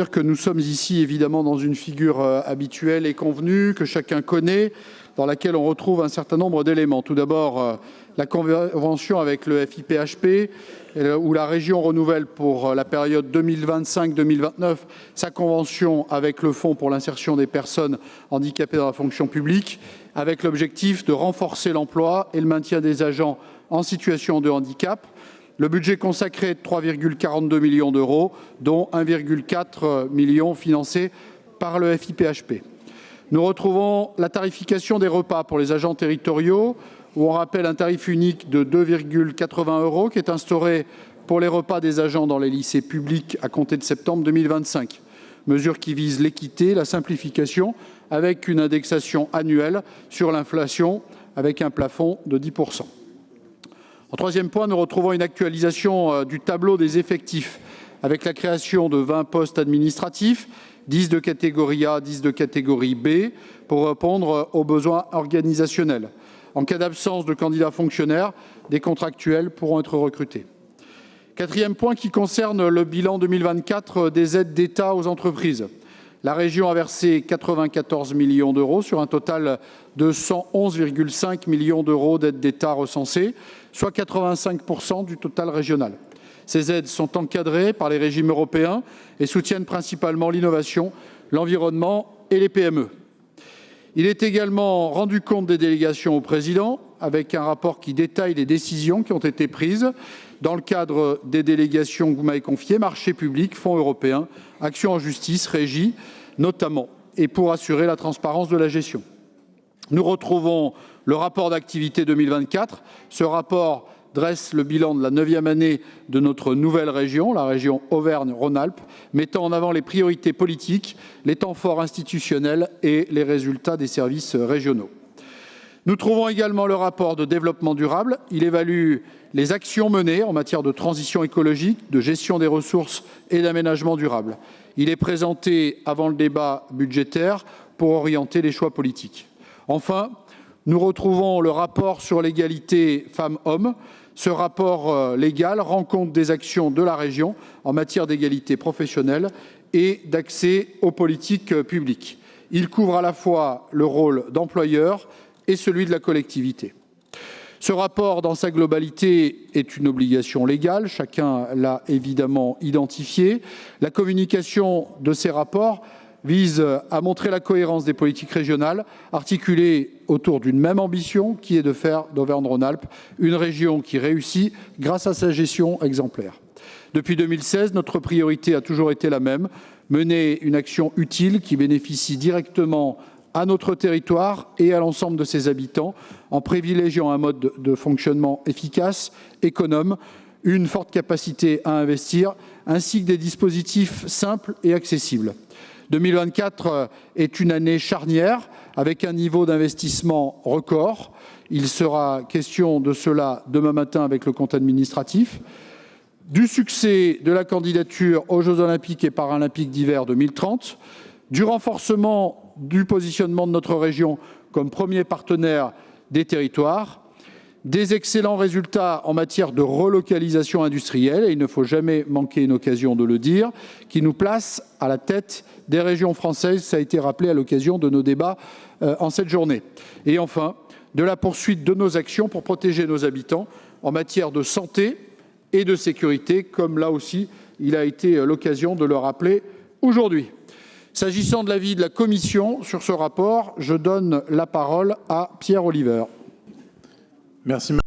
Que nous sommes ici évidemment dans une figure habituelle et convenue, que chacun connaît, dans laquelle on retrouve un certain nombre d'éléments. Tout d'abord, la convention avec le FIPHP, où la région renouvelle pour la période 2025-2029 sa convention avec le Fonds pour l'insertion des personnes handicapées dans la fonction publique, avec l'objectif de renforcer l'emploi et le maintien des agents en situation de handicap. Le budget consacré est de 3,42 millions d'euros, dont 1,4 million financé par le FIPHP. Nous retrouvons la tarification des repas pour les agents territoriaux, où on rappelle un tarif unique de 2,80 € qui est instauré pour les repas des agents dans les lycées publics à compter de septembre 2025. Mesure qui vise l'équité, la simplification, avec une indexation annuelle sur l'inflation, avec un plafond de 10 %. En troisième point, nous retrouvons une actualisation du tableau des effectifs avec la création de 20 postes administratifs, 10 de catégorie A, 10 de catégorie B, pour répondre aux besoins organisationnels. En cas d'absence de candidats fonctionnaires, des contractuels pourront être recrutés. Quatrième point qui concerne le bilan 2024 des aides d'État aux entreprises. La région a versé 94 millions d'euros sur un total de 111,5 millions d'euros d'aides d'État recensées, soit 85 % du total régional. Ces aides sont encadrées par les régimes européens et soutiennent principalement l'innovation, l'environnement et les PME. Il est également rendu compte des délégations au président, avec un rapport qui détaille les décisions qui ont été prises dans le cadre des délégations que vous m'avez confiées, marchés publics, fonds européens, actions en justice, régie, notamment, et pour assurer la transparence de la gestion. Nous retrouvons le rapport d'activité 2024. Ce rapport dresse le bilan de la 9e année de notre nouvelle région, la région Auvergne-Rhône-Alpes, mettant en avant les priorités politiques, les temps forts institutionnels et les résultats des services régionaux. Nous trouvons également le rapport de développement durable. Il évalue les actions menées en matière de transition écologique, de gestion des ressources et d'aménagement durable. Il est présenté avant le débat budgétaire pour orienter les choix politiques. Enfin, nous retrouvons le rapport sur l'égalité femmes-hommes. Ce rapport légal rend compte des actions de la région en matière d'égalité professionnelle et d'accès aux politiques publiques. Il couvre à la fois le rôle d'employeur et celui de la collectivité. Ce rapport, dans sa globalité, est une obligation légale. Chacun l'a évidemment identifié. La communication de ces rapports vise à montrer la cohérence des politiques régionales, articulées autour d'une même ambition, qui est de faire d'Auvergne-Rhône-Alpes une région qui réussit grâce à sa gestion exemplaire. Depuis 2016, notre priorité a toujours été la même, mener une action utile qui bénéficie directement à notre territoire et à l'ensemble de ses habitants, en privilégiant un mode de fonctionnement efficace, économe, une forte capacité à investir, ainsi que des dispositifs simples et accessibles. 2024 est une année charnière, avec un niveau d'investissement record. Il sera question de cela demain matin avec le compte administratif. Du succès de la candidature aux Jeux olympiques et paralympiques d'hiver 2030, du renforcement du positionnement de notre région comme premier partenaire des territoires, des excellents résultats en matière de relocalisation industrielle, et il ne faut jamais manquer une occasion de le dire, qui nous place à la tête des régions françaises, ça a été rappelé à l'occasion de nos débats en cette journée. Et enfin, de la poursuite de nos actions pour protéger nos habitants en matière de santé et de sécurité, comme là aussi il a été l'occasion de le rappeler aujourd'hui. S'agissant de l'avis de la Commission sur ce rapport, je donne la parole à Pierre Oliver. Merci.